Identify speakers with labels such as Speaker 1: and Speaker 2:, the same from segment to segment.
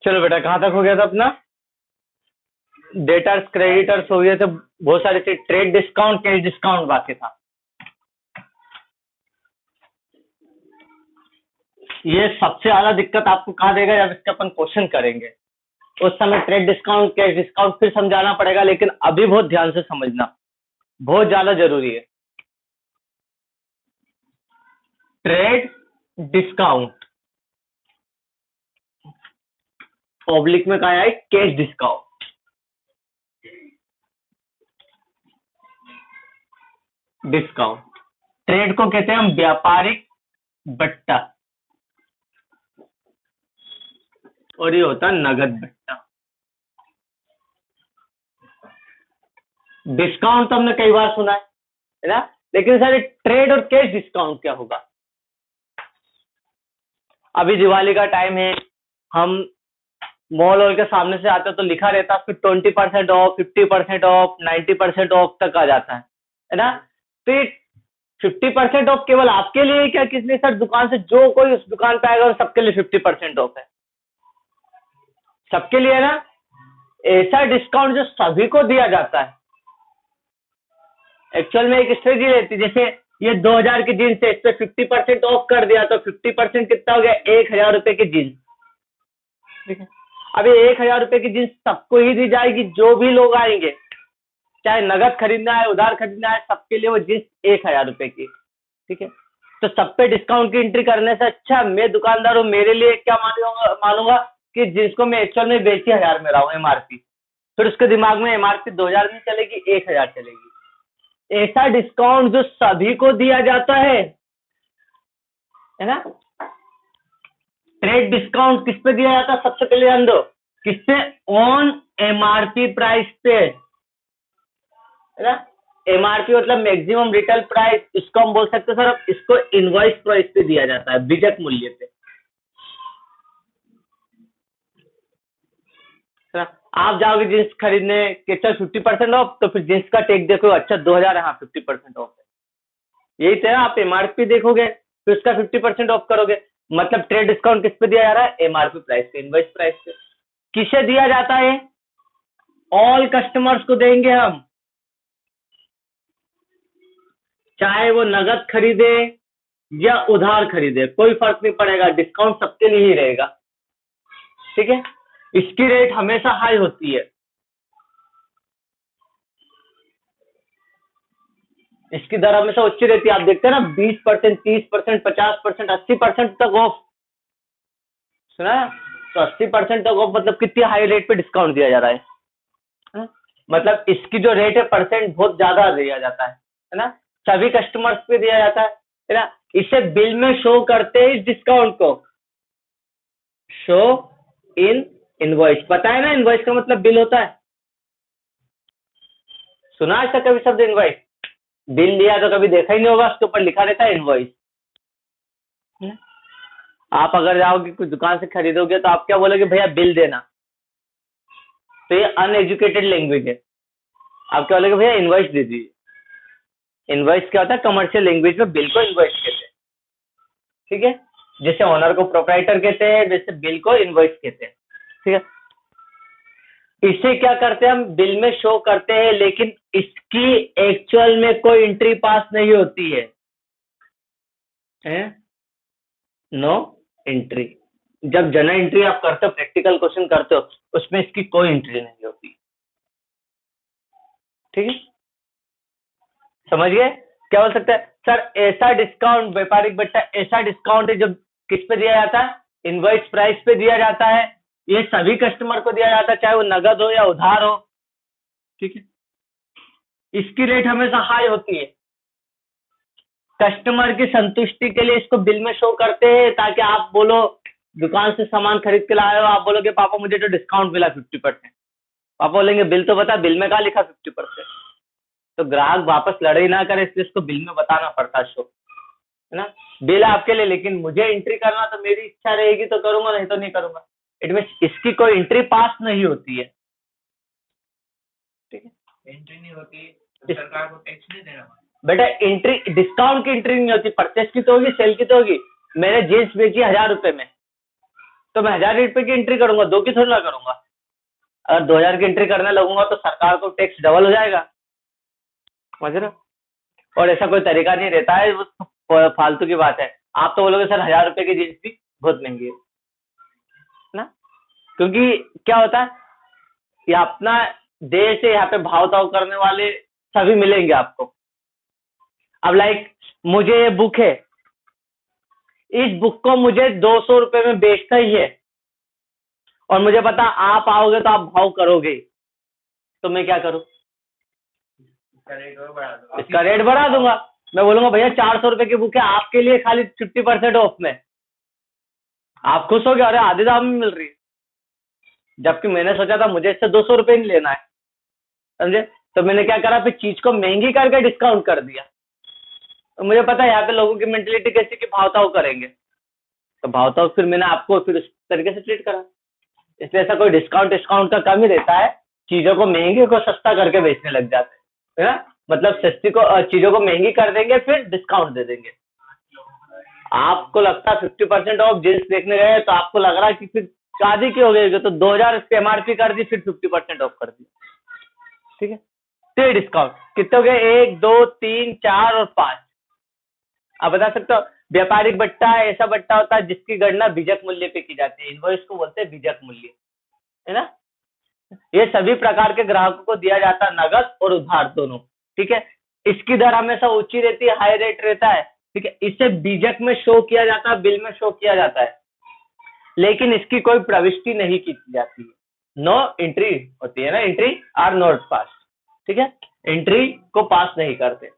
Speaker 1: चलो बेटा, कहाँ तक हो गया था अपना? डेटर्स क्रेडिटर्स हो गए थे, बहुत सारे थे, ट्रेड डिस्काउंट कैश डिस्काउंट बाकी था। ये सबसे ज्यादा दिक्कत आपको कहाँ देगा जब इसका अपन क्वेश्चन करेंगे, उस समय ट्रेड डिस्काउंट कैश डिस्काउंट फिर समझाना पड़ेगा, लेकिन अभी बहुत ध्यान से समझना, बहुत ज्यादा जरूरी है। ट्रेड डिस्काउंट पब्लिक में कहा है कैश डिस्काउंट। डिस्काउंट ट्रेड को कहते हैं हम व्यापारिक बट्टा, और ये होता है नगद बट्टा। डिस्काउंट तो हमने कई बार सुना है ना, लेकिन सर ट्रेड और कैश डिस्काउंट क्या होगा? अभी दिवाली का टाइम है, हम मॉल वॉल के सामने से आते तो लिखा रहता है फिर 20% ऑफ, 50% ऑफ, 90% ऑफ तक आ जाता है ना। तो ये 50% ऑफ केवल आपके लिए क्या, किसने सर? दुकान से जो कोई उस दुकान पे आएगा सबके लिए 50% ऑफ है, सबके लिए ना। ऐसा डिस्काउंट जो सभी को दिया जाता है, एक्चुअल में एक स्ट्रेटजी रहती है, जैसे ये 2000 की जीन्स है, इस पे 50% ऑफ कर दिया तो 50% कितना हो गया? 1000 रुपए की जीन्स। ठीक है, अभी 1000 रुपए की जीन्स सबको ही दी जाएगी, जो भी लोग आएंगे, चाहे नगद खरीदना है उधार खरीदना है, सबके लिए वो जीन्स 1000 रुपए की। ठीक है, तो सब पे डिस्काउंट की एंट्री करने से अच्छा मैं दुकानदार हूँ, मेरे लिए क्या मानूंगा कि जिसको मैं एक्चुअल में बेची 1000 में रहा हूँ एमआरपी, फिर उसके दिमाग में एमआरपी 2000 नहीं चलेगी, 1000 चलेगी। ऐसा डिस्काउंट जो सभी को दिया जाता है ना। ट्रेड डिस्काउंट किस पे दिया जाता है? सबसे पहले ध्यान दो, किससे? ऑन एमआरपी प्राइस पे, है ना। एमआरपी मतलब मैक्सिमम रिटेल प्राइस, इसको हम बोल सकते हैं सर, अब इसको इनवॉइस प्राइस पे दिया जाता है, विजक मूल्य पे। आप जाओगे जींस खरीदने के, चल 50% ऑफ, तो फिर जींस का टैग देखो, अच्छा 2000 है, हाँ 50% ऑफ है, यही तो। आप एमआरपी देखोगे फिर उसका 50% ऑफ करोगे, मतलब ट्रेड डिस्काउंट किस पे दिया जा रहा है? एमआरपी प्राइस पे, इनवॉइस प्राइस पे। किसे दिया जाता है? ऑल कस्टमर्स को देंगे हम, चाहे वो नगद खरीदे या उधार खरीदे, कोई फर्क नहीं पड़ेगा, डिस्काउंट सबके लिए ही रहेगा। ठीक है, इसकी रेट हमेशा हाई होती है, इसकी दर हमेशा उच्च रहती है। आप देखते हैं ना 20%, 30%, 50%, 80% तक ऑफ, सुना? तो 80% तक ऑफ मतलब कितनी हाई रेट पे डिस्काउंट दिया जा रहा है? मतलब इसकी जो रेट है परसेंट बहुत ज्यादा दिया जाता है ना, सभी कस्टमर्स पे दिया जाता है ना। इसे बिल में शो करते हैं, इस डिस्काउंट को शो इन इनवॉइस। पता है ना इनवॉइस का मतलब बिल होता है, सुना ऐसा कभी शब्द इनवॉइस? बिल लिया तो कभी देखा ही नहीं होगा, उसके ऊपर लिखा रहता है इनवॉइस। आप अगर जाओगे कुछ दुकान से खरीदोगे तो आप क्या बोलोगे? भैया बिल देना, तो ये अनएजुकेटेड लैंग्वेज है। आप क्या बोलोगे? भैया इनवॉइस दे दीजिए। इनवॉइस क्या होता है? कमर्शियल लैंग्वेज में बिल को इनवॉइस कहते हैं। ठीक है, जैसे ओनर को प्रोप्राइटर कहते हैं, वैसे बिल को इनवॉइस कहते हैं। ठीक है, इसे क्या करते हैं हम? बिल में शो करते हैं, लेकिन इसकी एक्चुअल में कोई एंट्री पास नहीं होती है, नो एंट्री। जब जनरल एंट्री आप करते हो, प्रैक्टिकल क्वेश्चन करते हो, उसमें इसकी कोई एंट्री नहीं होती। ठीक है, समझ गए? क्या बोल सकते हैं सर? ऐसा डिस्काउंट, व्यापारिक बट्टा ऐसा डिस्काउंट है जो किस पे दिया जाता है? इनवॉइस प्राइस पे दिया जाता है। ये सभी कस्टमर को दिया जाता है, चाहे वो नगद हो या उधार हो। ठीक है, इसकी रेट हमेशा हाई होती है, कस्टमर की संतुष्टि के लिए इसको बिल में शो करते हैं, ताकि आप बोलो दुकान से सामान खरीद के लाए हो, आप बोलोगे पापा मुझे तो डिस्काउंट मिला 50%, पापा बोलेंगे बिल तो बता, बिल में कहा लिखा 50%? तो ग्राहक वापस लड़ाई ना करे, इसलिए इसको बिल में बताना पड़ता है शो, है ना। बिल आपके लिए, लेकिन मुझे एंट्री करना तो मेरी इच्छा रहेगी तो करूंगा, नहीं तो नहीं करूंगा। इट मीन इसकी कोई एंट्री पास नहीं होती है। ठीक है, एंट्री नहीं होती तो सरकार को टैक्स नहीं देना बेटा। एंट्री, डिस्काउंट की एंट्री नहीं होती, परचेस की तो होगी, सेल की तो होगी। मैंने जींस बेची 1000 रुपए में, तो मैं 1000 रुपए की एंट्री करूंगा, 2 की थोड़ी ना करूंगा। अगर 2000 की एंट्री करने लगूंगा तो सरकार को टैक्स डबल हो जाएगा, समझ रहे हो? और ऐसा कोई तरीका नहीं रहता है, वो फालतू की बात है। आप तो बोलोगे सर 1000 रुपए की जींस भी बहुत महंगी है ना, क्योंकि क्या होता है, ये अपना देश है, यहाँ पे भाव ताव करने वाले सभी मिलेंगे आपको। अब लाइक मुझे ये बुक है, इस बुक को मुझे 200 रुपए में बेचना ही है, और मुझे पता आप आओगे तो आप भाव करोगे, तो मैं क्या करूं, इसका रेट बढ़ा दूंगा। मैं बोलूंगा भैया 400 रुपए की बुक है, आपके लिए खाली 50% ऑफ में। आप खुश हो गए, अरे आधे दाम में मिल रही है, जबकि मैंने सोचा था मुझे इससे 200 रुपए नहीं लेना है, समझे? तो मैंने क्या करा, फिर चीज को महंगी करके डिस्काउंट कर दिया। तो मुझे पता है यहाँ पे लोगों की मेंटेलिटी कैसी कि भाव करेंगे, तो भाव फिर मैंने आपको फिर उस तरीके से ट्रीट करा। इसलिए ऐसा कोई डिस्काउंट का कम ही रहता है, चीजों को महंगी को सस्ता करके बेचने लग जाते हैं, है ना? मतलब सस्ती को चीजों को महंगी कर देंगे, फिर डिस्काउंट दे देंगे। आपको लगता है 50% ऑफ जींस देखने गए तो आपको लग रहा है कि फिर शादी की हो गई, तो 2000 इसकी एमआरपी कर दी, फिर 50% ऑफ कर दी, ठीक है? तो डिस्काउंट कितने हो गए, 1 2 3 4 और 5। आप बता सकते हो? व्यापारिक बट्टा ऐसा बट्टा होता है जिसकी गणना बीजक मूल्य पे की जाती है, इनवॉइस को बोलते हैं बीजक मूल्य, है ना? ये सभी प्रकार के ग्राहकों को दिया जाता है, नगद और उधार दोनों, ठीक है? इसकी दर हमेशा ऊंची रहती है, हाई रेट रहता है, ठीक है? इसे बीजक में शो किया जाता है, बिल में शो किया जाता है, लेकिन इसकी कोई प्रविष्टि नहीं की जाती है। नो एंट्री होती है ना, एंट्री आर नॉट पास, ठीक है? एंट्री को पास नहीं करते।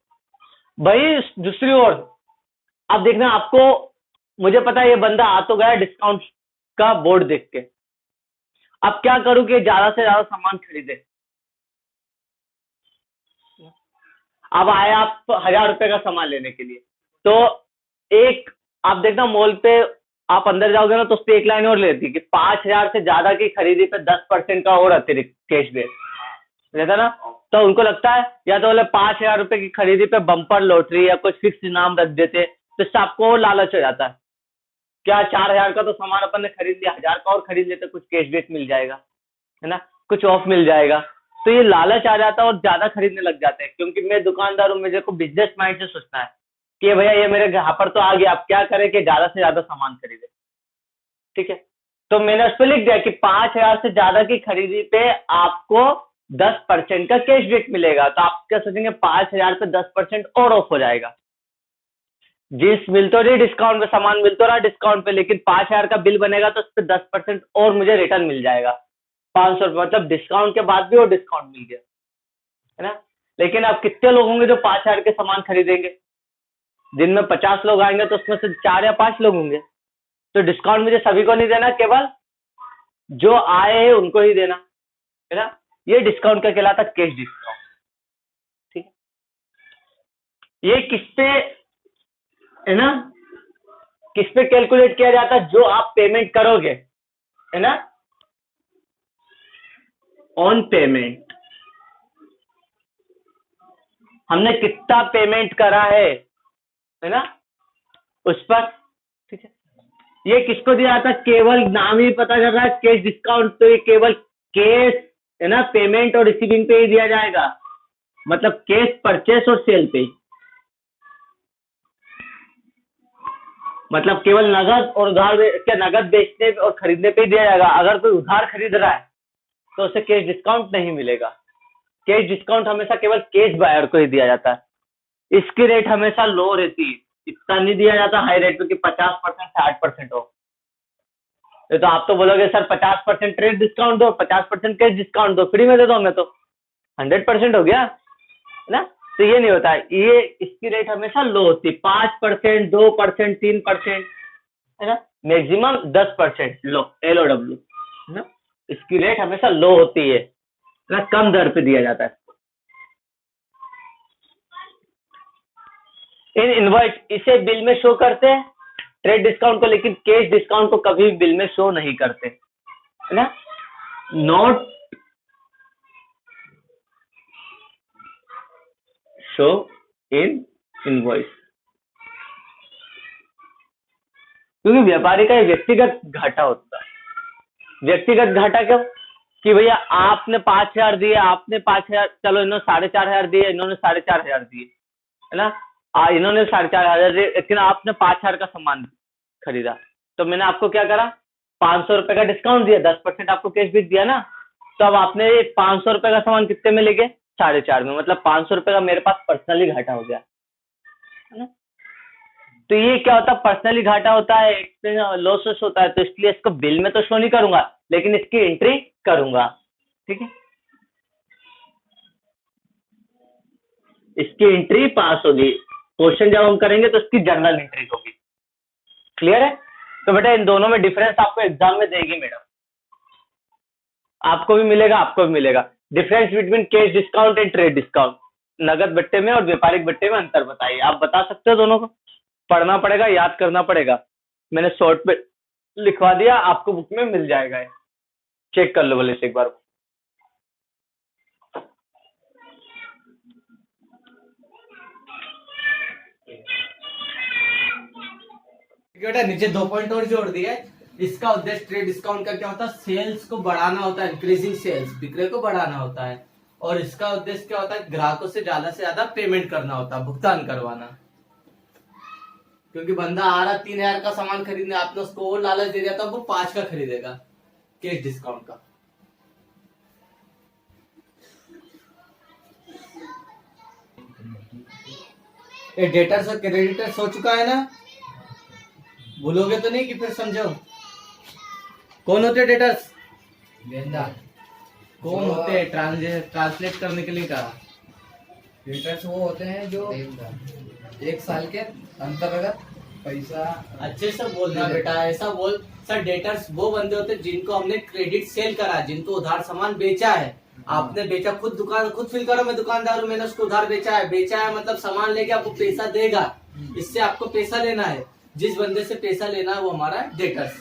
Speaker 1: भाई दूसरी ओर अब देखना, आपको मुझे पता है ये बंदा आ तो गया डिस्काउंट का बोर्ड देख के, अब क्या करूं कि ज्यादा से ज्यादा सामान खरीदे। अब आए आप 1000 रुपए का सामान लेने के लिए, तो एक आप देखना मॉल पे आप अंदर जाओगे ना, तो उस पर एक लाइन और लेती कि 5000 से ज्यादा की खरीदी पे 10% का और अतिरिक्त कैशबैक रहता ना। तो उनको लगता है या तो बोले 5000 रुपए की खरीदी पे बम्पर लॉटरी या कुछ फिक्स इनाम रख देते, तो इससे आपको और लालच हो जाता है, क्या 4000 का तो सामान अपन ने खरीद लिया, 1000 का और खरीद लेते, कुछ कैशबैक मिल जाएगा, है ना, कुछ ऑफ मिल जाएगा। तो ये लालच आ जाता है और ज्यादा खरीदने लग जाते हैं, क्योंकि मैं दुकानदार हूँ, मुझे को बिजनेस माइंड से सोचना है कि भैया ये मेरे यहाँ पर तो आ गया, आप क्या करें कि ज्यादा से ज्यादा सामान खरीदे, ठीक है? तो मैंने उस पर लिख दिया कि 5000 से ज्यादा की खरीदी पे आपको 10% का कैशबैक मिलेगा। तो आप क्या सोचेंगे, 5000 पे 10% और ऑफ हो जाएगा। जींस मिल तो रही डिस्काउंट पे, सामान मिल तो रहा डिस्काउंट पे, लेकिन 5000 का बिल बनेगा तो उस पर 10% और मुझे रिटर्न मिल जाएगा, 500 रुपये, मतलब डिस्काउंट के बाद भी वो डिस्काउंट मिल गया, है ना? लेकिन अब कितने लोग होंगे जो 5000 के सामान खरीदेंगे? दिन में 50 लोग आएंगे तो उसमें से 4 या 5 लोग होंगे। तो डिस्काउंट मुझे सभी को नहीं देना, केवल जो आए हैं उनको ही देना, है ना? ये डिस्काउंट का कहलाता कैश डिस्काउंट, ठीक है? ये किस पे, है ना, किस पे कैलकुलेट किया जाता है? जो आप पेमेंट करोगे, है ना, ऑन पेमेंट, हमने कितना पेमेंट करा है ना, उस पर, ठीक है? ये किसको दिया जाता है? केवल नाम ही पता चल रहा है कैश डिस्काउंट, तो ये केवल कैश, है ना, पेमेंट और रिसीविंग पे ही दिया जाएगा, मतलब कैश परचेस और सेल पे, मतलब केवल नगद और उधार क्या नगद बेचने और खरीदने पे ही दिया जाएगा। अगर कोई उधार खरीद रहा है तो उसे कैश डिस्काउंट नहीं मिलेगा। कैश डिस्काउंट हमेशा केवल कैश बायर को ही दिया जाता है। इसकी रेट हमेशा लो रहती है, इतना नहीं दिया जाता हाई रेट पे कि 50% 60% हो। ये तो आप तो बोलोगे सर 50% ट्रेड डिस्काउंट दो, 50% कैश डिस्काउंट दो, फ्री में दे दो, मैं तो 100% हो गया, है ना? तो ये नहीं होता है, ये इसकी रेट हमेशा लो होती है, 5%, 2%, 3%, है ना, मैक्सिमम 10% लो, LOW, है ना? इसकी रेट हमेशा लो होती है ना, कम दर पे दिया जाता है। इन इनवॉइस इसे बिल में शो करते हैं ट्रेड डिस्काउंट को, लेकिन कैश डिस्काउंट को कभी बिल में शो नहीं करते, है ना? नॉट शो इन इनवॉइस, क्योंकि व्यापारी का व्यक्तिगत घाटा होता है, व्यक्तिगत घाटा क्यों कि भैया आपने 5,000 दिए, आपने 5,000, चलो इन्होंने 4,500 दिए, इन्होंने 4,500 दिए, है ना, इन्होंने 4,500 दिए, लेकिन आपने 5,000 का सामान खरीदा, तो मैंने आपको क्या करा, 500 रुपए का डिस्काउंट दिया, 10% आपको कैश भी दिया ना, तो अब आपने 500 रुपए का सामान कितने में लेके 4,500 में, मतलब 500 रुपए का मेरे पास पर्सनली घाटा हो गया, है ना। तो ये क्या होता है, पर्सनली घाटा होता है, लॉसेस होता है, तो इसलिए इसको बिल में तो शो नहीं करूंगा, लेकिन इसकी एंट्री करूंगा, ठीक है, इसकी एंट्री पास होगी, क्वेश्चन जब हम करेंगे तो इसकी जर्नल एंट्री होगी। क्लियर है। तो बेटा इन दोनों में डिफरेंस आपको एग्जाम में देगी मैडम, आपको भी मिलेगा, आपको भी मिलेगा, difference between cash discount and trade discount, नगद बट्टे में और व्यापारिक बट्टे में अंतर बताइए। आप बता सकते हो, दोनों को पढ़ना पड़ेगा, याद करना पड़ेगा, मैंने शॉर्ट पे लिखवा दिया, आपको बुक में मिल जाएगा, चेक कर लो बोले से एक बार।
Speaker 2: बेटा नीचे 2 पॉइंट और जोड़ दिए। इसका उद्देश्य ट्रेड डिस्काउंट का क्या होता है, सेल्स को बढ़ाना होता है, इंक्रीजिंग सेल्स, बिक्री को बढ़ाना होता है, और इसका उद्देश्य क्या होता है, ग्राहकों से ज्यादा पेमेंट करना होता है, भुगतान करवाना। क्योंकि बंदा आ रहा 3,000 का सामान खरीदने, आपने उसको और लालच दे दिया तो वो 5 का खरीदेगा कैश डिस्काउंट का। ये डेटर्स और क्रेडिटर्स हो चुका है ना, भूलोगे तो नहीं कि फिर समझो। कौन होते डेटर्स,
Speaker 3: लेनदार।
Speaker 2: कौन होते हैं, ट्रांसलेट करने के लिए कहा।
Speaker 3: डेटर्स वो होते हैं जो 1 साल के अंतर्गत पैसा।
Speaker 2: अच्छे से बोलना बेटा, ऐसा बोल। सर डेटर्स वो बंदे होते हैं जिनको हमने क्रेडिट सेल करा, जिनको उधार सामान बेचा है, आपने बेचा, खुद दुकान खुद फील करो, मैं दुकानदार हूँ, मैंने उसको उधार बेचा है मतलब सामान लेके आपको पैसा देगा, इससे आपको पैसा लेना है, जिस बंदे से पैसा लेना है वो हमारा डेटर्स।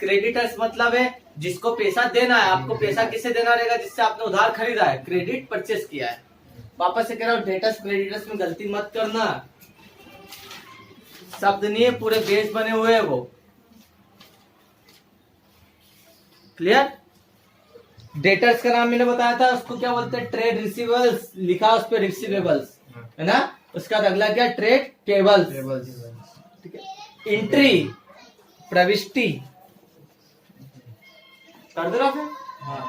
Speaker 2: क्रेडिटर्स मतलब है जिसको पैसा देना है, आपको पैसा किसे देना रहेगा, जिससे आपने उधार खरीदा है, क्रेडिट परचेस किया है। वापस से कह रहा हूँ, डेटर्स क्रेडिटर्स में गलती मत करना, शब्द नहीं है, पूरे बेस बने हुए हैं वो। क्लियर। डेटर्स का नाम मैंने बताया था, उसको क्या बोलते हैं, ट्रेड रिसीवेबल्स, लिखा उस पर रिसीवेबल्स, है ना। उसका अगला क्या, ट्रेड पेबल्स, ठीक है। एंट्री, प्रविष्टि, कर दो ना फिर। हाँ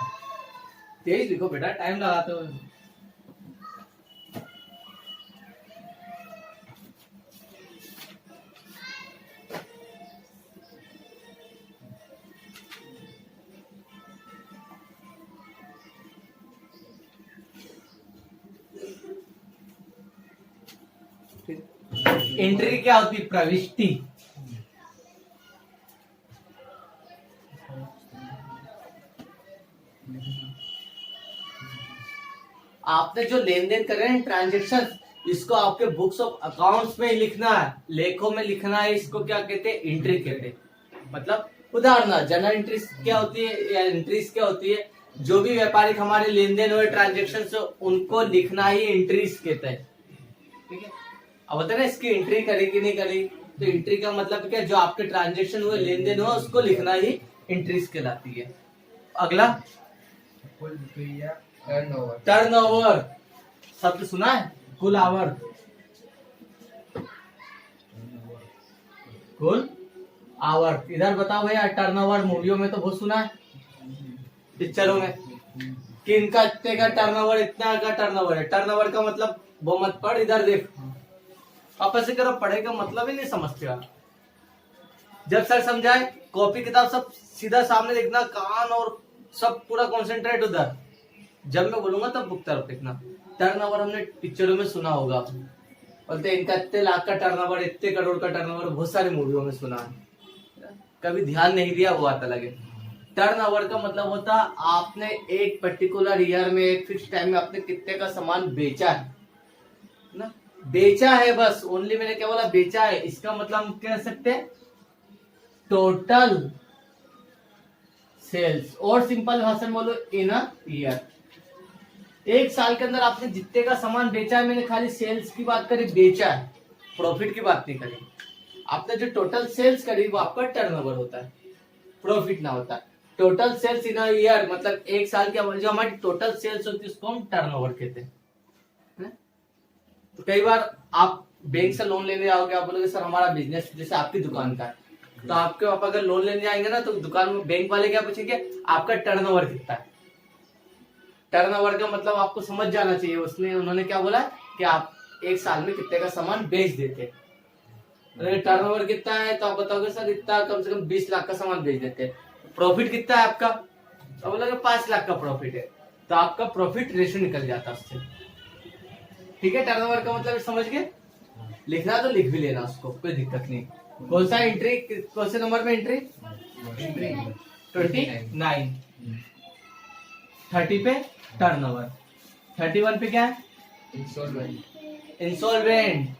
Speaker 2: तेज लिखो बेटा, टाइम लगाते हो। एंट्री क्या होती है, प्रविष्टि। आपने जो लेन देन करे हैं, ट्रांजेक्शन, इसको आपके बुक्स ऑफ अकाउंट्स में ही लिखना है, लेखों में लिखना है, इसको क्या कहते हैं, एंट्री कहते हैं। मतलब उदाहरण, जनरल एंट्रीज क्या होती है या एंट्रीज क्या होती है, जो भी व्यापारिक हमारे लेन देन हुए ट्रांजेक्शन, उनको लिखना ही एंट्रीज कहते हैं, ठीक है। अब होता है ना, इसकी एंट्री करी कि नहीं करी, तो एंट्री का मतलब क्या, जो आपके ट्रांजेक्शन हुए, लेन देन हुआ, उसको लिखना ही एंट्रीज कहलाती है। अगला टर्नओवर, शब्द सुना है, कुल आवर, कुल आवर। इधर बताओ भैया, टर्नओवर मूवियों में तो बहुत सुना है, पिक्चरों में, कि इनका इतने का टर्नओवर, इतना का टर्नओवर है। टर्नओवर का मतलब वो मत पढ़, इधर देख, आपस से करो, पढ़े का मतलब ही नहीं समझते आप। जब सर समझाए, कॉपी किताब सब सीधा सामने देखना, कान और सब पूरा कंसंट्रेट उधर, जब मैं बोलूंगा तब बुक तरफ देखना। टर्नओवर हमने पिक्चरों में सुना होगा, बोलते इनका इतने लाख का टर्नओवर, इतने करोड़ का टर्नओवर, बहुत सारी मूवियों में सुना है, कभी ध्यान नहीं दिया, वो आता लगे। टर्नओवर का मतलब होता है आपने एक पर्टिकुलर ईयर में, एक फिक्स टाइम में आपने कितने का सामान बेचा है ना, बेचा है, बस ओनली मैंने क्या बोला, बेचा है। इसका मतलब हम कह सकते हैं टोटल सेल्स, और सिंपल भाषा में बोलो इन अ ईयर। एक साल के अंदर आपने जितने का सामान बेचा है, मैंने खाली सेल्स की बात करी, बेचा है, प्रॉफिट की बात नहीं करी। आपने जो टोटल सेल्स करी वो आपका टर्नओवर होता है, प्रॉफिट ना होता है। Total sales in a year, मतलब एक साल के जो हमारी टोटल सेल्स होती है उसको हम टर्नओवर कहते हैं। तो कई बार आप बैंक से लोन लेने आओगे, आप बोलोगे सर हमारा बिजनेस जैसे आपकी दुकान का है, तो आपके पापा अगर लोन लेने आएंगे ना तो दुकान में बैंक वाले क्या पूछेंगे, आपका टर्नओवर कितना है। टर्नओवर का मतलब आपको समझ जाना चाहिए, उसने उन्होंने क्या बोला कि आप एक साल में कितने का सामान बेच देते हैं। अगर टर्नओवर कितना है तो आप बताओगे सर इतना, कम से कम 20 लाख का सामान बेच देते हैं। प्रॉफिट कितना है आपका, तो बोलोगे 5 लाख का प्रॉफिट है, तो आपका प्रॉफिट रेशो निकल जाता है उससे। ठीक है, टर्नओवर का मतलब समझ गए, लिखना तो लिख भी लेना उसको, कोई दिक्कत नहीं। कौन सा एंट्री, कौन से नंबर में एंट्री, 29। 30 पे टर्नओवर, 31 पे क्या है, इंसॉल्वेंट।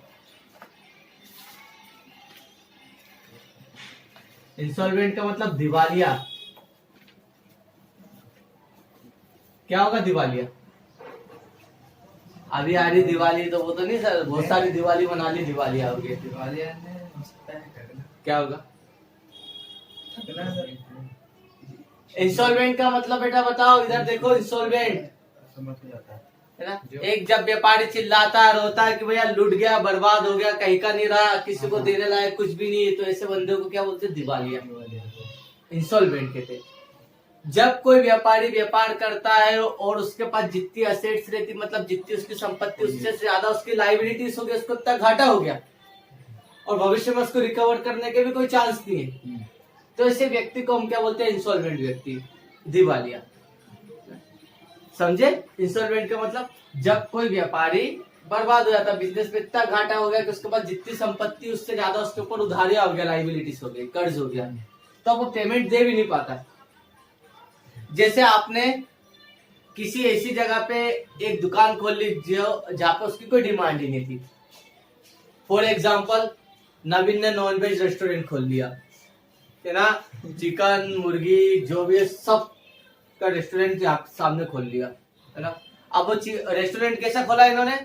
Speaker 2: इंसॉल्वेंट का मतलब दिवालिया। क्या होगा दिवालिया, अभी आ रही दिवाली तो वो तो नहीं सर, बहुत सारी दिवाली मना ली, दिवालिया हो गई।
Speaker 3: दिवालिया में हो सकता है ठगना।
Speaker 2: क्या होगा,
Speaker 3: ठगना सर।
Speaker 2: इंसॉल्वेंट का मतलब बेटा बताओ, इधर देखो इंसॉल्वेंट
Speaker 3: समझ में आता है।
Speaker 2: है ना। एक जब व्यापारी चिल्लाता है, रोता है कि भैया लूट गया, बर्बाद हो गया, कहीं का नहीं रहा, किसी को देने लायक कुछ भी नहीं है, तो ऐसे बंदे को क्या बोलते हैं, दिवालिया, इंसॉल्वेंट कहते हैं। जब कोई व्यापारी व्यापार करता है और उसके पास जितनी असेट्स रहती, मतलब जितनी उसकी संपत्ति उससे ज्यादा उसकी लाइबिलिटीज हो गया, उसको इतना घाटा हो गया और भविष्य में उसको रिकवर करने के भी कोई चांस नहीं है, तो ऐसे व्यक्ति को हम क्या बोलते हैं, इंसॉल्वेंट व्यक्ति, दिवालिया। समझे, इंसॉल्वेंट का मतलब जब कोई व्यापारी बर्बाद हो जाता, बिजनेस में इतना घाटा हो गया कि उसके पास जितनी संपत्ति उससे ज्यादा उसके ऊपर उधारियां हो गया, लाइबिलिटीज हो गई, कर्ज हो गया, तो वो पेमेंट दे भी नहीं पाता। जैसे आपने किसी ऐसी जगह पे एक दुकान खोल ली जहाँ पे उसकी कोई डिमांड ही नहीं थी। फॉर एग्जाम्पल नवीन ने नॉनवेज रेस्टोरेंट खोल लिया है ना, चिकन मुर्गी जो भी है सब का रेस्टोरेंट आपके सामने खोल लिया है ना। अब वो रेस्टोरेंट कैसा खोला इन्होंने,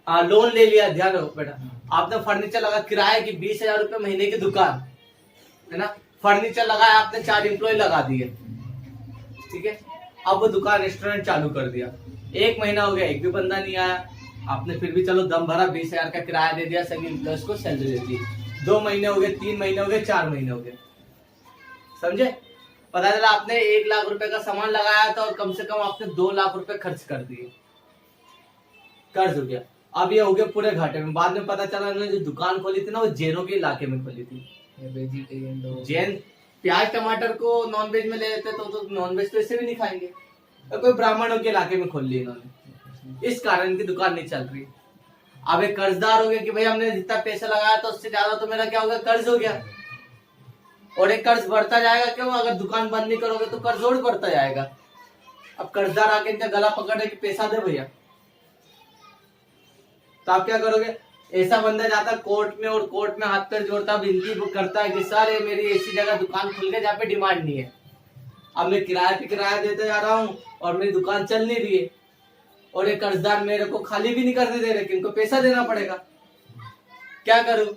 Speaker 2: लोन ले लिया, ध्यान रखो बेटा, आपने फर्नीचर लगा, किराए की 20,000 रुपए महीने की दुकान है ना, फर्नीचर लगाया आपने, 4 एम्प्लॉय लगा दिए, ठीक है। अब वो दुकान रेस्टोरेंट चालू कर दिया, 1 महीना हो गया, एक भी बंदा नहीं आया, आपने फिर भी चलो दम भरा, 20,000 का किराया दे दिया, सभी एम्प्लॉयज को सैलरी दे दी, 2 महीने हो गए, 3 महीने हो गए, 4 महीने हो गए, समझे। पता चला आपने 1 लाख रुपए का सामान लगाया था और कम से कम आपने 2 लाख रुपए खर्च कर दिए, कर्ज हो गया। अब ये हो गया पूरे घाटे में। बाद में पता चला इन्होंने जो दुकान खोली थी ना वो जैनों के इलाके में खोली थी,
Speaker 3: वेजिटेरियन लोग,
Speaker 2: जैन प्याज टमाटर को नॉनवेज में ले लेते तो नॉनवेज तो ऐसे भी नहीं खाएंगे, तो कोई ब्राह्मणों के इलाके में खोल ली इन्होंने, इस कारण इनकी दुकान नहीं चल रही। अब एक कर्जदार हो गया कि भाई हमने जितना पैसा लगाया था उससे ज्यादा तो मेरा क्या हो गया, कर्ज हो गया, और एक कर्ज बढ़ता जाएगा, क्यों, अगर दुकान बंद नहीं करोगे तो कर्ज और बढ़ता जाएगा। अब कर्जदार आके इनका गला पकड़े कि पैसा दे भैया, तो आप क्या करोगे, ऐसा बंदा जाता कोर्ट में और कोर्ट में हाथ पैर जोड़ता, विनती करता है कि सर ये मेरी ऐसी जगह दुकान खुल गई जहाँ पे डिमांड नहीं है, अब मैं किराए पे किराया देते जा रहा हूँ और मेरी दुकान चल नहीं रही है, और ये कर्जदार मेरे को खाली भी नहीं करने दे रहे कि इनको पैसा देना पड़ेगा, क्या करूं।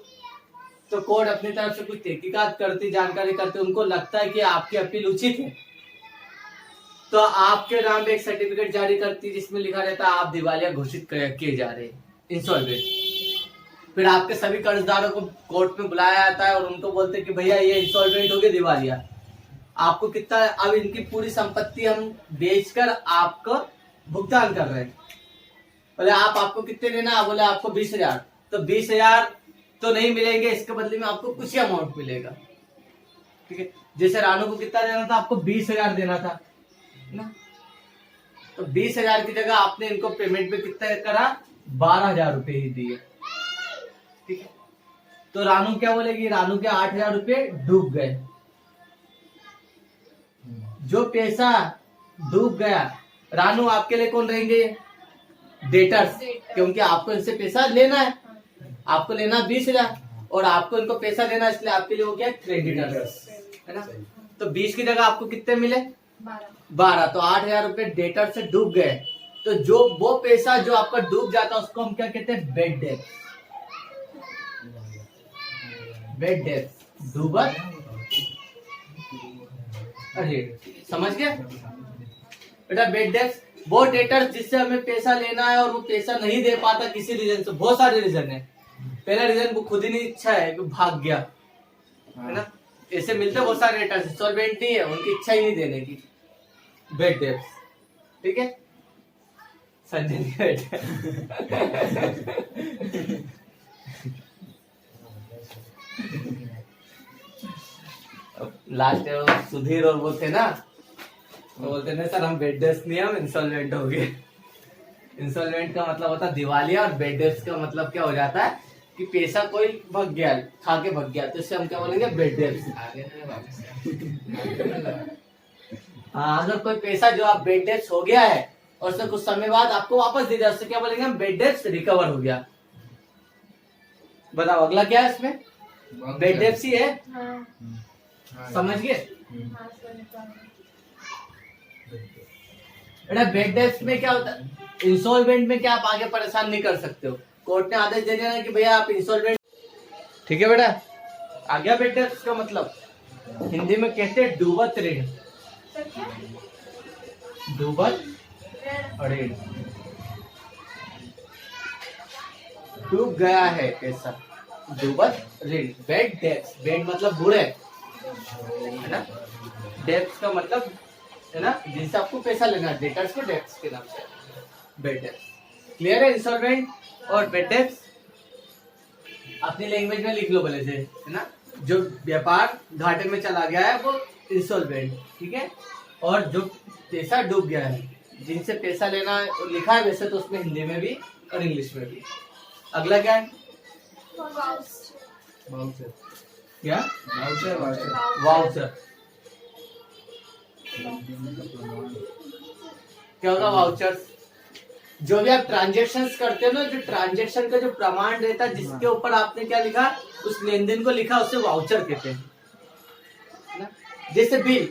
Speaker 2: तो कोर्ट अपनी तरफ से कुछ तहकीकात करती, जानकारी करती, उनको लगता है कि आपकी अपील उचित है, तो आपके नाम पे एक सर्टिफिकेट जारी करती जिसमें लिखा रहता है आप दिवालिया घोषित किए जा रहे हैं, इंसॉल्वेंट। फिर आपके सभी कर्जदारों को कोर्ट में बुलाया जाता है और उनको बोलते हैं कि भैया ये इंसॉल्वेंट हो गए, दिवालिया, आपको कितना, अब इनकी पूरी संपत्ति हम बेचकर आपको भुगतान कर रहे हैं। बोले आपको कितने देना, बोले आपको 20,000, तो 20,000 तो नहीं मिलेंगे, इसके बदले में आपको कुछ ही अमाउंट मिलेगा, ठीक है। जैसे रानू को कितना देना था, आपको 20,000 देना था ना, तो 20,000 की जगह आपने इनको पेमेंट में कितना करा, 12,000 रुपए ही दिए, ठीक है। तो रानू क्या बोलेगी, रानू के 8,000 रुपए डूब गए, जो पैसा डूब गया, रानू आपके लिए कौन रहेंगे, डेटर्स, क्योंकि आपको इनसे पैसा लेना है, आपको लेना 20,000 और आपको इनको पैसा देना, इसलिए आपके लिए हो गया क्रेडिटर्स, है ना। तो 20 की जगह आपको कितने मिले, 12, तो 8,000 रुपए डेटर से डूब गए। तो जो वो पैसा जो आपका डूब जाता है उसको हम क्या कहते हैं, बेड डेट, बेड डेट, डूबत अरे समझ गए बेटा। बेड डेप्स वो डेटर्स जिससे हमें पैसा लेना है और वो पैसा नहीं दे पाता किसी रीजन से। बहुत सारे रीजन है। पहला रीजन वो खुद ही नहीं इच्छा है कि भाग गया, है ना। ऐसे मिलते बहुत सारे डेटर्स इंसॉल्वेंट नहीं है, उनकी इच्छा ही नहीं देने की। बेड डेप्स, ठीक है। संजय जी बैठे लास्ट सुधीर और वो थे ना, तो बोलते ना सर हम बेड डेप्स नहीं है, हम इंसॉल्वेंट हो गए। इंसॉल्वेंट का मतलब होता है दिवालिया, और बेड डेप्स का मतलब क्या हो जाता है कि पैसा कोई भग गया, खा के भग गया, तो इससे हम क्या बोलेंगे बेड डेप्स। हाँ, अगर कोई पैसा जो आप बेड डेप्स हो गया है और उससे कुछ समय बाद आपको वापस दे दिया, उससे क्या बोलेंगे हम बेड डेप्स रिकवर हो गया। बताओ अगला क्या है इसमें? बेड डेप्स ही है। समझ गए बेटा। बेड डेप्स में क्या होता है, इंसॉल्वेंट में क्या आप आगे परेशान नहीं कर सकते हो। कोर्ट ने आदेश दे दिया ना कि भैया आप इंसॉल्वेंट, ठीक है बेटा। आ गया बेड डेप्स का मतलब। हिंदी में कहते हैं डूबत ऋण। डूबत ऋण, डूब गया है पैसा, डूबत ऋण। बेड डेप्स, बेड मतलब बुरे, है ना। डेप्स का मतलब है ना जिनसे आपको पैसा लेना है, डेटर्स को डेप्स के नाम से बेड डेप्स। क्लियर है? इंसॉल्वेंट और बेड डेप्स अपनी लैंग्वेज में लिख लो भले से, है ना। जो व्यापार घाटे में चला गया है वो इंसॉल्वेंट, ठीक है। और जो पैसा डूब गया है, जिनसे पैसा लेना है, लिखा है वैसे तो उसमें हिंदी में भी और इंग्लिश में भी। अगला क्या है? क्या? वाउचर। क्या होगा वाउचर्स? जो भी आप ट्रांजेक्शन्स करते हो ना, जो ट्रांजेक्शन का जो प्रमाण रहता है, जिसके ऊपर आपने क्या लिखा, उस लेन देन को लिखा, उसे वाउचर कहते हैं ना। जैसे बिल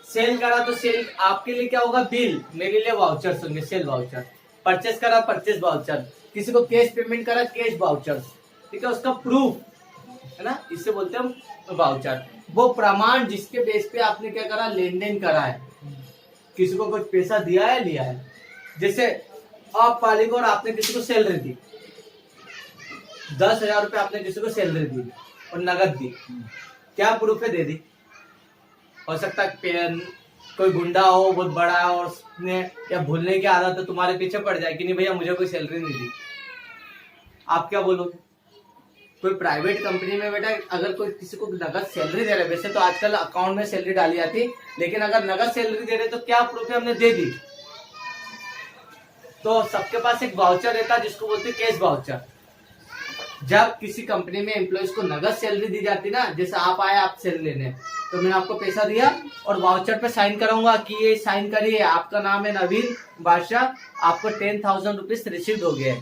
Speaker 2: सेल करा तो सेल आपके लिए क्या होगा, बिल। मेरे लिए वाउचर्स होंगे, सेल वाउचर। परचेस करा, परचेस वाउचर। किसी को कैश पेमेंट करा, कैश वाउचर्स, ठीक है। उसका प्रूफ, है ना, इससे बोलते हैं हम वाउचर। वो प्रमाण जिसके बेस पे आपने क्या करा, लेन देन करा है, किसी को कुछ पैसा दिया है, लिया है। जैसे आप मालिक और आपने किसी को सैलरी दी, 10,000 रुपए आपने किसी को सैलरी दी और नगद दी, क्या प्रूफ है? दे दी। हो सकता है कोई गुंडा हो बहुत बड़ा और उसने या भूलने की आदत है, तुम्हारे पीछे पड़ जाए कि नहीं भैया मुझे कोई सैलरी नहीं दी, आप क्या बोलोगे? कोई प्राइवेट कंपनी में बेटा अगर कोई किसी को नगद सैलरी दे रहे, वैसे तो आजकल अकाउंट में सैलरी डाली जाती, लेकिन अगर नगद सैलरी दे रहे तो क्या प्रूफ है, हमने दे दी। तो सबके पास एक वाउचर रहता है जिसको बोलते हैं कैश वाउचर। जब किसी कंपनी में एम्प्लॉइज को नगद सैलरी दी जाती ना, जैसे आप आए आप सैलरी लेने, तो मैंने आपको पैसा दिया और वाउचर पे साइन कराऊंगा कि ये साइन करिए, आपका नाम है नवीन बादशाह, आपको 10,000 रुपीज रिसीव्ड हो गए,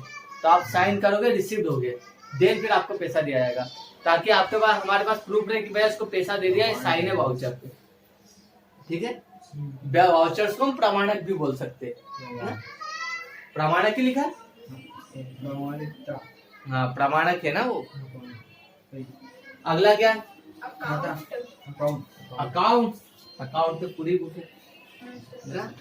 Speaker 2: तो आप साइन करोगे, रिसीव्ड हो गए, देन फिर आपको पैसा दिया जाएगा, ताकि आपके पास हमारे पास प्रूफ रहे कि भैया इसको पैसा दे दिया, साइन है वाउचर पे, ठीक है। वाउचर्स को हम प्रमाणक भी बोल सकते हैं। प्रमाणक ही लिखा, हाँ प्रमाणक है ना वो। अगला क्या है? अकाउंट। अकाउंट तो पूरी बुक है ना।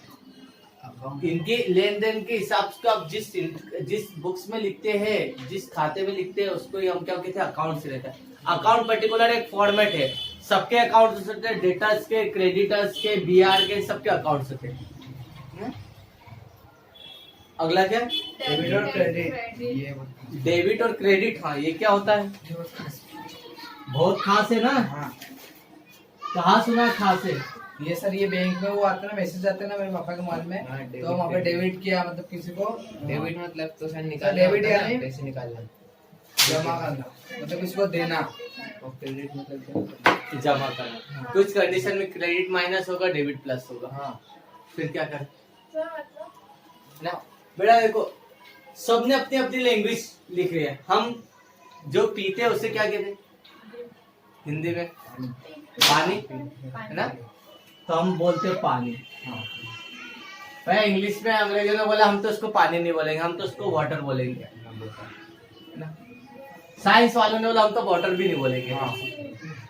Speaker 2: इनके लेन देन के हिसाब से आप जिस बुक्स में लिखते हैं, जिस खाते में लिखते हैं, उसको हम क्या कहते हैं, अकाउंट से रहता है। अकाउंट पर्टिकुलर एक फॉर्मेट है, सबके अकाउंट हो सकते हैं, डेटर्स के, क्रेडिटर्स के, बीआर के, सबके अकाउंट होते हैं। अगला क्या?
Speaker 3: डेबिट और क्रेडिट।
Speaker 2: डेबिट और क्रेडिट, हाँ ये क्या होता है? बहुत खास है ना।
Speaker 3: हाँ।
Speaker 2: कहाँ सुना खास है?
Speaker 3: ये सर ये बैंक में वो आता है ना, मैसेज आते हैं ना मेरे पापा के मोबाइल में, तो वहाँ पे डेबिट किया, मतलब किसी को
Speaker 4: डेबिट मतलब तो सर निकालना,
Speaker 3: डेबिट यानी
Speaker 4: पैसे निकालना,
Speaker 3: जमा करना, मतलब किसी को देना।
Speaker 4: और क्रेडिट मतलब
Speaker 2: जमा करना। कुछ कंडीशन में क्रेडिट माइनस होगा, डेबिट प्लस होगा।
Speaker 3: हाँ।
Speaker 2: फिर क्या करें ना बेटा? देखो सबने अपनी अपनी लैंग्वेज लिख रही है। हम जो पीते हैं उसे क्या कहते हैं हिंदी में? पानी, है ना। तो हम बोलते हैं पानी। भैया इंग्लिश में अंग्रेजों ने बोला हम तो उसको पानी नहीं बोलेंगे, हम तो उसको वाटर बोलेंगे, है ना। साइंस वालों ने बोला हम तो वाटर भी नहीं बोलेंगे,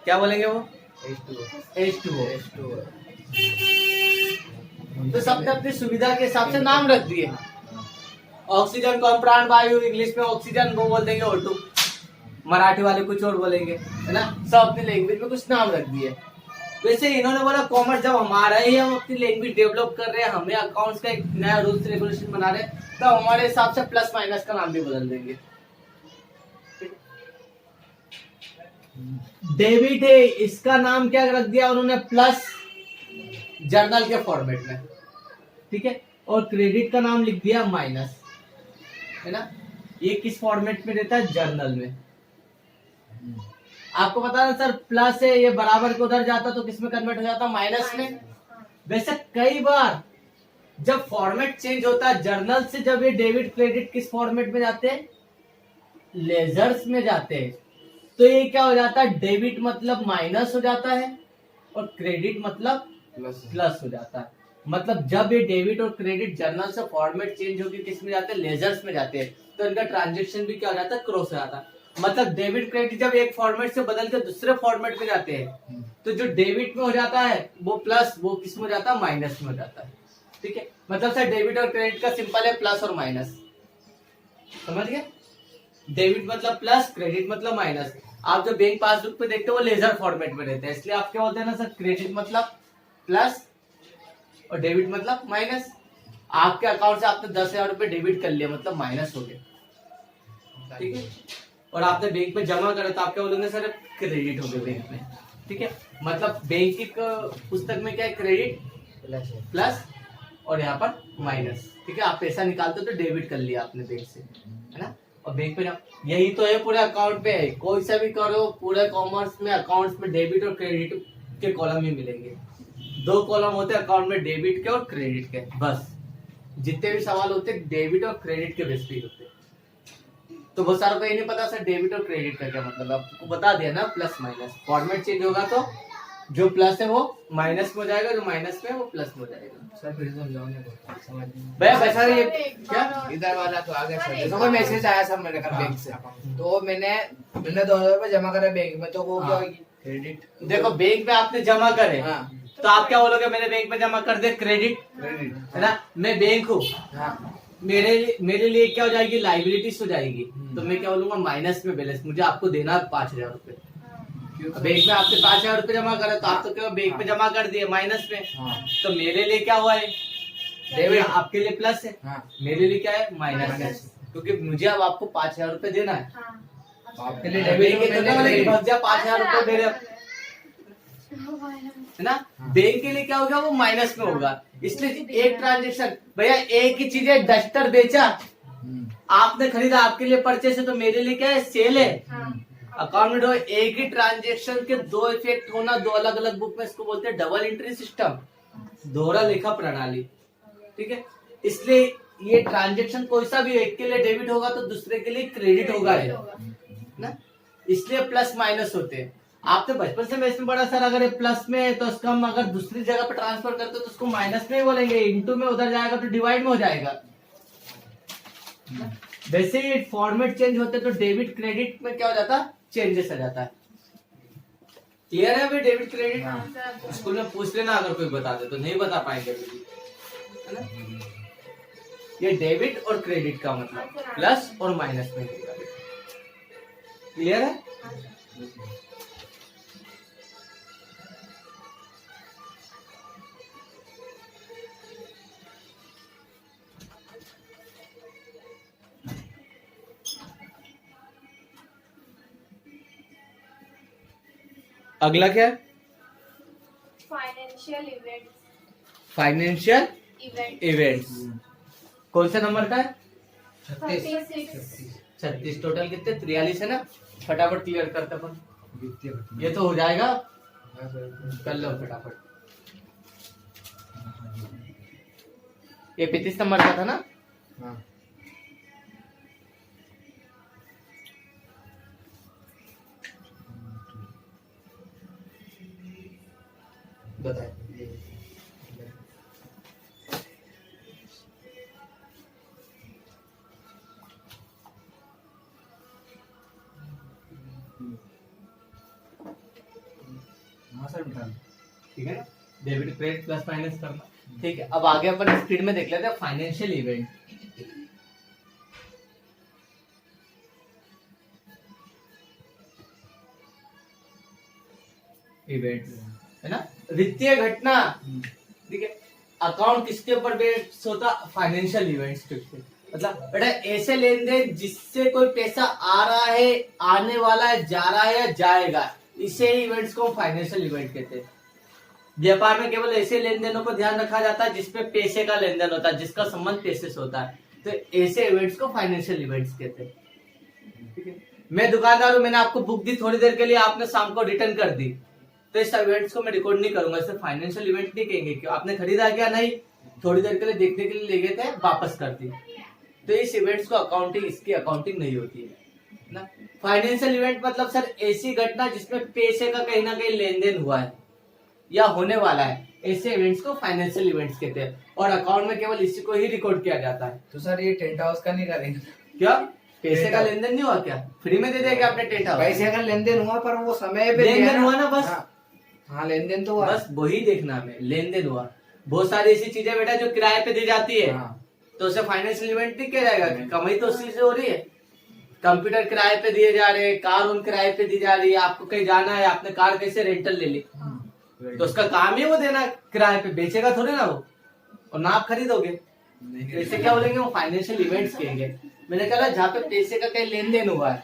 Speaker 2: क्या बोलेंगे वो?
Speaker 3: H2O।
Speaker 2: H2O। तो सबने अपनी सुविधा के हिसाब से नाम रख दिए। ऑक्सीजन को हम प्राण वायु, इंग्लिश में ऑक्सीजन वो बोल देंगे O2, मराठी वाले कुछ और बोलेंगे, है ना। सब अपनी लैंग्वेज में कुछ नाम रख दिए। वैसे इन्होंने बोला कॉमर्स जब हमारा ही हम अपनी लैंग्वेज डेवलप कर रहे हैं, हमें अकाउंट्स का एक नया रूल्स रेगुलेशन बना रहे हैं, तो हमारे हिसाब से प्लस माइनस का नाम भी बदल देंगे। डेबिट है, इसका नाम क्या रख दिया उन्होंने, प्लस, जर्नल के फॉर्मेट में, ठीक है। और क्रेडिट का नाम लिख दिया माइनस, है ना। ये किस फॉर्मेट में रहता है, जर्नल में। आपको पता है सर, प्लस है ये बराबर के उधर जाता तो किस में कन्वर्ट हो जाता, माइनस में। वैसे कई बार जब फॉर्मेट चेंज होता है जर्नल से, जब ये डेबिट क्रेडिट किस फॉर्मेट में जाते हैं, लेजर्स में जाते हैं, तो ये क्या हो जाता है, डेबिट मतलब माइनस हो जाता है और क्रेडिट मतलब प्लस हो जाता है। मतलब जब ये डेबिट और क्रेडिट जर्नल से फॉर्मेट चेंज होकर किस में जाते हैं, लेजर्स में जाते हैं, तो इनका ट्रांजेक्शन भी क्या हो जाता है, क्रॉस हो जाता है। मतलब डेबिट क्रेडिट जब एक फॉर्मेट से बदल के दूसरे फॉर्मेट में जाते हैं, तो जो डेबिट में हो जाता है वो प्लस, वो किस में हो जाता है, माइनस में हो जाता है, ठीक है। मतलब सर डेबिट और क्रेडिट का सिंपल है प्लस और माइनस, समझ गए। डेबिट मतलब प्लस, क्रेडिट मतलब माइनस। आप जो बैंक पासबुक पे देखते हो वो लेजर फॉर्मेट में रहते हैं, इसलिए आप क्या बोलते हैं ना सर, क्रेडिट मतलब प्लस और डेबिट मतलब माइनस। आपके अकाउंट से आपने 10,000 रुपए डेबिट कर लिया, मतलब माइनस हो गया, ठीक है। और आपने बैंक में जमा करे तो आप क्या बोलेंगे, सर क्रेडिट हो गया बैंक में, ठीक है। मतलब बैंक की पुस्तक में क्या है, क्रेडिट प्लस और यहाँ पर माइनस, ठीक है। आप पैसा निकालते हो तो डेबिट कर लिया आपने बैंक से, है ना। और बैंक पे यही तो है पूरे अकाउंट पे है, कोई सा भी करो पूरे कॉमर्स में अकाउंट्स में डेबिट और क्रेडिट के कॉलम ही मिलेंगे। 2 कॉलम होते हैं अकाउंट में, डेबिट के और क्रेडिट के, बस। जितने भी सवाल होते हैं डेबिट और क्रेडिट के बेस पे होते हैं। तो बहुत सारों को ये नहीं पता सर डेबिट और क्रेडिट का क्या मतलब, आपको बता दिया ना, प्लस माइनस। फॉर्मेट चेंज होगा तो जो प्लस है वो माइनस में हो जाएगा, जो माइनस में है वो प्लस में हो जाएगा।
Speaker 3: सर फिर समझाओगे, समझ नहीं
Speaker 2: भैया सर ये क्या,
Speaker 3: इधर वाला तो आ गया सर। देखो कोई मैसेज आया सर मेरे का बैंक से, तो मैंने 2,000 रुपए जमा करे बैंक में, तो वो क्या होगी, क्रेडिट।
Speaker 2: देखो बैंक में आपने जमा करे,
Speaker 3: हाँ,
Speaker 2: तो आप क्या बोलोगे, मैंने बैंक में जमा कर दे, क्रेडिट,
Speaker 3: क्रेडिट,
Speaker 2: है ना। मैं बैंक हूँ,
Speaker 3: हाँ,
Speaker 2: मेरे लिए क्या हो जाएगी, लाइबिलिटीज हो जाएगी, तो मैं क्या बोलूंगा, माइनस में बैलेंस, मुझे आपको देना 5,000 रुपए। बैंक में आपने 5,000 रुपए जमा करा, तो आप तो क्या बैंक में जमा कर दिए माइनस में,
Speaker 3: हाँ,
Speaker 2: तो मेरे लिए क्या हुआ है, डेबिट, आपके लिए प्लस है,
Speaker 3: हाँ,
Speaker 2: मेरे लिए क्या है, माइनस है, क्योंकि मुझे अब आपको 5,000 रुपए देना है।
Speaker 3: आपके लिए
Speaker 2: बैंक
Speaker 3: डेबिट
Speaker 2: के तो नहीं बोलेंगे, भग जा 5,000 रुपए मेरे, है ना। बैंक के लिए क्या होगा, वो माइनस में होगा। इसलिए एक ट्रांजेक्शन, भैया एक ही चीज है, डस्टर बेचा, आपने खरीदा, आपके लिए परचेस है, तो मेरे लिए क्या है, सेल है। अकाउंट में एक ही ट्रांजेक्शन के 2 इफेक्ट होना, 2 अलग अलग बुक में, इसको बोलते हैं डबल एंट्री सिस्टम, दोहरा लेखा प्रणाली, ठीक है। इसलिए ये ट्रांजेक्शन कोई सा भी एक के लिए डेबिट होगा तो दूसरे के लिए क्रेडिट होगा, है ना। इसलिए प्लस माइनस होते हैं। आप तो बचपन से मैं इसमें बड़ा सर, अगर ये प्लस में है तो उसका हम अगर दूसरी जगह पर ट्रांसफर करते तो उसको माइनस में ही बोलेंगे, इंटू में उधर जाएगा तो डिवाइड में हो जाएगा। वैसे ही फॉर्मेट चेंज होते तो डेबिट क्रेडिट में क्या हो जाता, चेंजेस आ जाता है। क्लियर है अभी डेबिट क्रेडिट? स्कूल में पूछ लेना अगर कोई बता दे, तो नहीं बता पाएंगे अभी, है ना। ये डेबिट और क्रेडिट का मतलब प्लस और माइनस में होगा। क्लियर है? अगला क्या है?
Speaker 5: Financial events.
Speaker 2: Financial
Speaker 5: event
Speaker 2: events कौन सा नंबर का है?
Speaker 5: 36।
Speaker 2: 36। टोटल कितने? 43 है ना। फटाफट क्लियर करते अपन, ये तो हो जाएगा, कर लो फटाफट। ये 35 नंबर का था ना।
Speaker 3: हाँ,
Speaker 2: बताए।
Speaker 3: हाँ सर, उठा लो।
Speaker 2: ठीक है ना। डेबिट क्रेडिट प्लस माइनस करना। ठीक है, अब आगे अपन स्पीड में देख लेते हैं फाइनेंशियल इवेंट। इवेंट है ना, वित्तीय घटना। ठीक है, अकाउंट किसके ऊपर बेस्ड होता? फाइनेंशियल इवेंट्स पे। मतलब बेटा ऐसे लेन देन जिससे कोई पैसा आ रहा है, आने वाला है, जा रहा है या जाएगा, इसे इवेंट्स को फाइनेंशियल इवेंट कहते हैं। व्यापार में केवल ऐसे लेन देनों को ध्यान रखा जाता है जिसमें पैसे का लेन देन होता है, जिसका संबंध पैसे से होता है, तो ऐसे इवेंट्स को फाइनेंशियल इवेंट्स कहते हैं। ठीक है, मैं दुकानदार हूं, मैंने आपको बुक दी थोड़ी देर के लिए, आपने शाम को रिटर्न कर दी, तो इस इवेंट्स को मैं रिकॉर्ड नहीं करूंगा, इसे फाइनेंशियल इवेंट नहीं कहेंगे। क्यों? आपने खरीदा क्या? नहीं, थोड़ी देर के लिए देखने के लिए ले गए थे, वापस कर दी, तो इस इवेंट्स को अकाउंटिंग, इसकी अकाउंटिंग नहीं होती है ना। फाइनेंशियल इवेंट मतलब सर ऐसी घटना जिसमें पैसे का कहीं ना कहीं लेन देन हुआ है या होने वाला है, ऐसे इवेंट्स को फाइनेंशियल इवेंट्स कहते हैं, और अकाउंट में केवल इसी को ही रिकॉर्ड किया जाता है।
Speaker 3: तो सर ये टेंट हाउस का नहीं करेंगे
Speaker 2: क्या पैसे का लेन देन नहीं हुआ? क्या फ्री में दे दिया क्या आपने टेंट हाउस?
Speaker 3: पैसे का लेन देन हुआ, पर वो समय पे
Speaker 2: लेन देन हुआ ना, बस।
Speaker 3: हाँ लेन देन तो हुआ,
Speaker 2: बस वही देखना हमें, लेन देन हुआ। बहुत सारी ऐसी चीजें बेटा जो किराए पे दी जाती है, तो उसे फाइनेंशियल इवेंट नहीं किया जाएगा, कमाई तो उसी से हो रही है। कंप्यूटर किराए पे दिए जा रहे हैं, कार उन किराए पे दी जा रही है, आपको कहीं जाना है, आपने कार कैसे रेंटल ले ली, तो उसका काम ही वो देना किराए पे, बेचेगा थोड़े ना वो, और ना आप खरीदोगे, तो इसे क्या बोलेंगे? वो फाइनेंशियल इवेंट्स कहेंगे। मैंने कहा जहाँ पे पैसे का कहीं लेन देन हुआ है,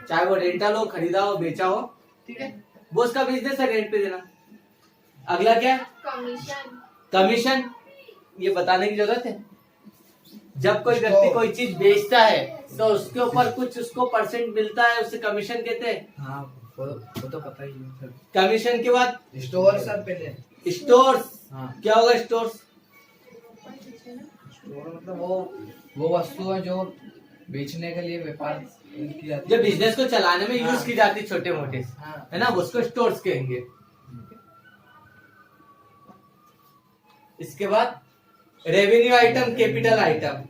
Speaker 2: चाहे वो रेंटल हो, खरीदा हो, बेचा हो, ठीक है, वो उसका बिजनेस है, रेंट पे देना। अगला क्या है?
Speaker 5: कमीशन।
Speaker 2: कमीशन, ये बताने की जरूरत है? जब कोई व्यक्ति कोई चीज बेचता है तो उसके ऊपर कुछ उसको परसेंट मिलता है, उसे कमीशन कहते हैं।
Speaker 3: हाँ वो तो पता ही है।
Speaker 2: कमीशन के बाद
Speaker 3: स्टोर सर, पहले
Speaker 2: स्टोर्स।
Speaker 3: हाँ।
Speaker 2: क्या होगा स्टोर्स?
Speaker 3: स्टोर मतलब वो वस्तु है जो बेचने के लिए व्यापार की जाती
Speaker 2: जो
Speaker 3: है,
Speaker 2: बिजनेस को चलाने में यूज
Speaker 3: हाँ।
Speaker 2: की जाती है, छोटे मोटे,
Speaker 3: हाँ।
Speaker 2: है ना, उसको स्टोर्स कहेंगे। इसके बाद revenue item, capital item.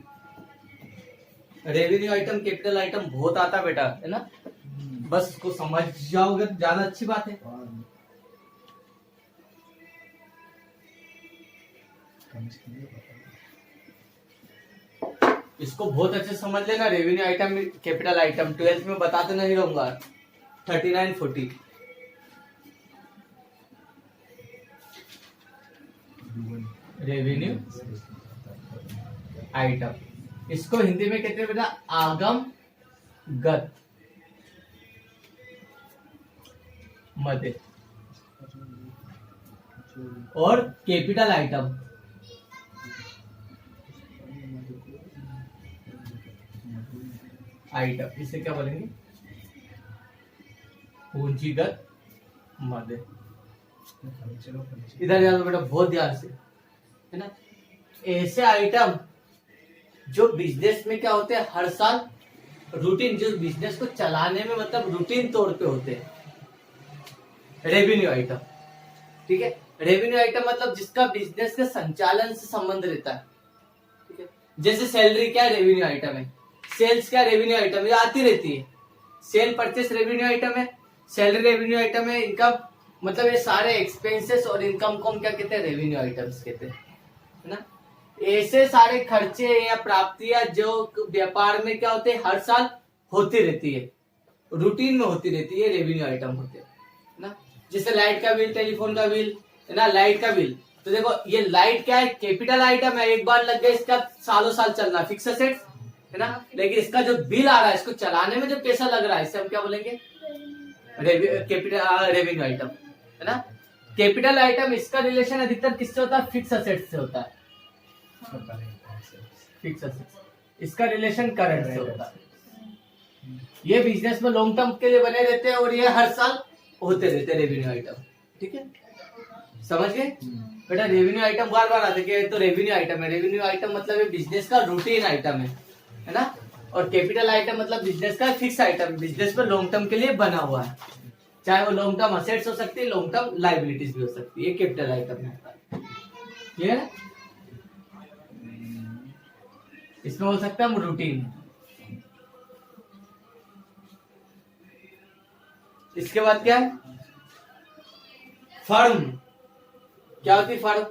Speaker 2: Revenue item, capital item बहुत आता बेटा, है ना, बस इसको समझ जाओगे तो ज्यादा अच्छी बात है। इसको बहुत अच्छे से समझ लेना, revenue item, capital item, 12th में बताते नहीं रहूंगा। 39, 40 रेवेन्यू आइटम, इसको हिंदी में कहते हैं बेटा आगम गत मध्य। और कैपिटल आइटम इसे क्या बोलेंगे? पूंजीगत मध्य। इधर याद बेटा बहुत ध्यान से, है ना, ऐसे आइटम जो बिजनेस में क्या होते हैं, हर साल रूटीन, जो बिजनेस को चलाने में मतलब रूटीन तौर पे होते हैं, रेवेन्यू आइटम। ठीक है, रेवेन्यू आइटम मतलब जिसका बिजनेस के संचालन से संबंध रहता है। ठीक है, जैसे सैलरी क्या रेवेन्यू आइटम है, सेल्स क्या रेवेन्यू आइटम है, आती रहती है। सेल परचेस रेवेन्यू आइटम है, सैलरी रेवेन्यू आइटम है, इनकम मतलब ये सारे एक्सपेंसेस और इनकम को हम क्या कहते हैं? रेवेन्यू आइटम्स कहते हैं, है ना। ऐसे सारे खर्चे या प्राप्तियां जो व्यापार में क्या होते हैं, हर साल होती रहती है, रूटीन में होती रहती है, रेवेन्यू आइटम होते हैं, ना। जैसे लाइट का बिल, टेलीफोन का बिल, है ना, लाइट का बिल, तो देखो ये लाइट क्या है? कैपिटल आइटम है, एक बार लग गया, इसका सालों साल चलना, फिक्स असेट्स, है ना। लेकिन इसका जो बिल आ रहा है, इसको चलाने में जो पैसा लग रहा है, इसे हम क्या बोलेंगे? कैपिटल रेवेन्यू आइटम, है ना। कैपिटल आइटम, इसका रिलेशन अधिकतर किससे होता है? फिक्स असेट्स से होता है, फिक्स असेट्स, इसका रिलेशन करंट से होता है। ये बिजनेस में लॉन्ग टर्म के लिए बने रहते हैं और ये हर साल होते रहते हैं रेवेन्यू आइटम। ठीक है, समझ गए बेटा? रेवेन्यू आइटम बार बार आते हैं, तो रेवेन्यू आइटम है, रेवेन्यू आइटम मतलब ये बिजनेस का रूटीन आइटम है ना। और कैपिटल आइटम मतलब बिजनेस का फिक्स आइटम, बिजनेस में लॉन्ग टर्म के लिए बना हुआ है, चाहे वो लॉन्ग टर्म असेट्स हो सकती है, लॉन्ग टर्म लाइबिलिटीज भी हो सकती है, ये कैपिटल आइटम में आता है। क्लियर? इसमें हो सकता है हम रूटीन। इसके बाद क्या है? फर्म, क्या होती फर्म?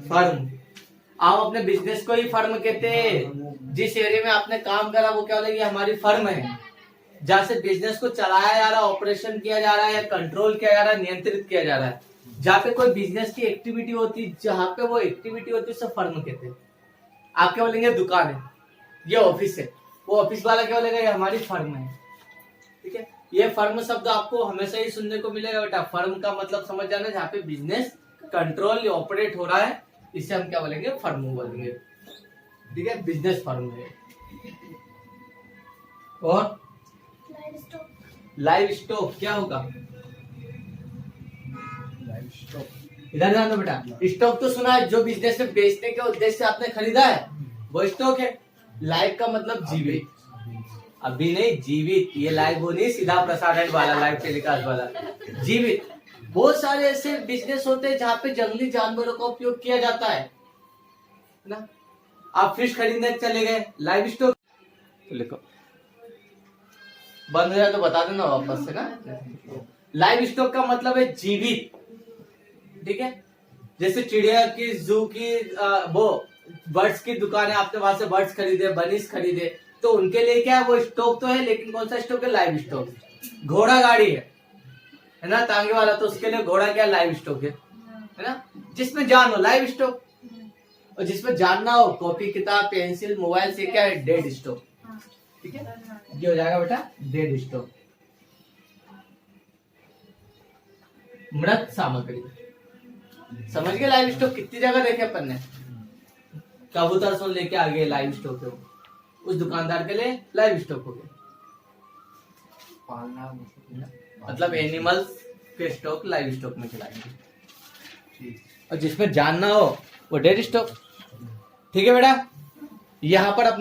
Speaker 2: फर्म। आप अपने बिजनेस को ही फर्म कहते हैं। जिस एरिया में आपने काम करा वो क्या बोलेंगे, हमारी फर्म है। जहाँ से बिजनेस को चलाया जा रहा है, ऑपरेशन किया जा रहा है या कंट्रोल किया जा रहा है, नियंत्रित किया जा रहा है, जहाँ पे कोई बिजनेस की एक्टिविटी होती है, जहाँ पे वो एक्टिविटी होती है उसे फर्म कहते हैं। आप क्या बोलेंगे, दुकान है, ये ऑफिस है, वो ऑफिस वाला क्या बोलेगा, ये हमारी फर्म है। ठीक है, ये फर्म शब्द आपको हमेशा ही सुनने को मिलेगा बेटा। फर्म का मतलब समझ जाना, जहाँ पे बिजनेस कंट्रोल या ऑपरेट हो रहा है, इसे हम क्या बोलेंगे, फर्म बोलेंगे। ठीक है, बिजनेस फर्म है। और लाइव स्टॉक क्या होगा? इधर ध्यान दो बेटा। स्टॉक तो सुना है, जो बिजनेस में बेचने के उद्देश्य से आपने खरीदा है वो स्टॉक है। लाइव का मतलब जीवित, अभी नहीं, जीवित। ये लाइव वो नहीं सीधा प्रसारण वाला, लाइव टेलीकास्ट वाला, जीवित। बहुत सारे ऐसे बिजनेस होते हैं जहाँ पे जंगली जानवरों का उपयोग किया जाता है ना। आप फिश खरीदने चले गए, लाइव स्टॉक। तो लिखो, बंद हो जाए तो बता देना वापस से ना। लाइव स्टॉक का मतलब है जीवित। ठीक है, जैसे चिड़िया की, जू की, वो बर्ड्स की दुकान है, आपने वहां से बर्ड्स खरीदे, बनीस खरीदे, तो उनके लिए क्या है, वो स्टॉक तो है, लेकिन कौन सा स्टॉक है, लाइव स्टॉक। घोड़ा गाड़ी है ना, तांगे वाला, तो उसके लिए घोड़ा क्या, लाइव स्टॉक है ना। जिसमें जान हो, लाइव स्टॉक। और जिसमें जान ना हो, कॉपी किताब पेंसिल मोबाइल से क्या है, डेड स्टॉक। ठीक है, ये हो जाएगा बेटा डेड स्टॉक। मृत सामग्री, समझ गए। लाइव स्टॉक कितनी जगह देखे अपन ने। कबूतर सुन लेके आ गए, लाइव स्टॉक है, उस दुकानदार के लिए लाइव स्टॉक हो गया।
Speaker 3: पालना
Speaker 2: मतलब एनिमल्स के स्टॉक लाइव स्टॉक में खिलाएंगे, और जिसमें जान ना हो वो डेड स्टॉक। ठीक है बेटा, यहाँ पर अपने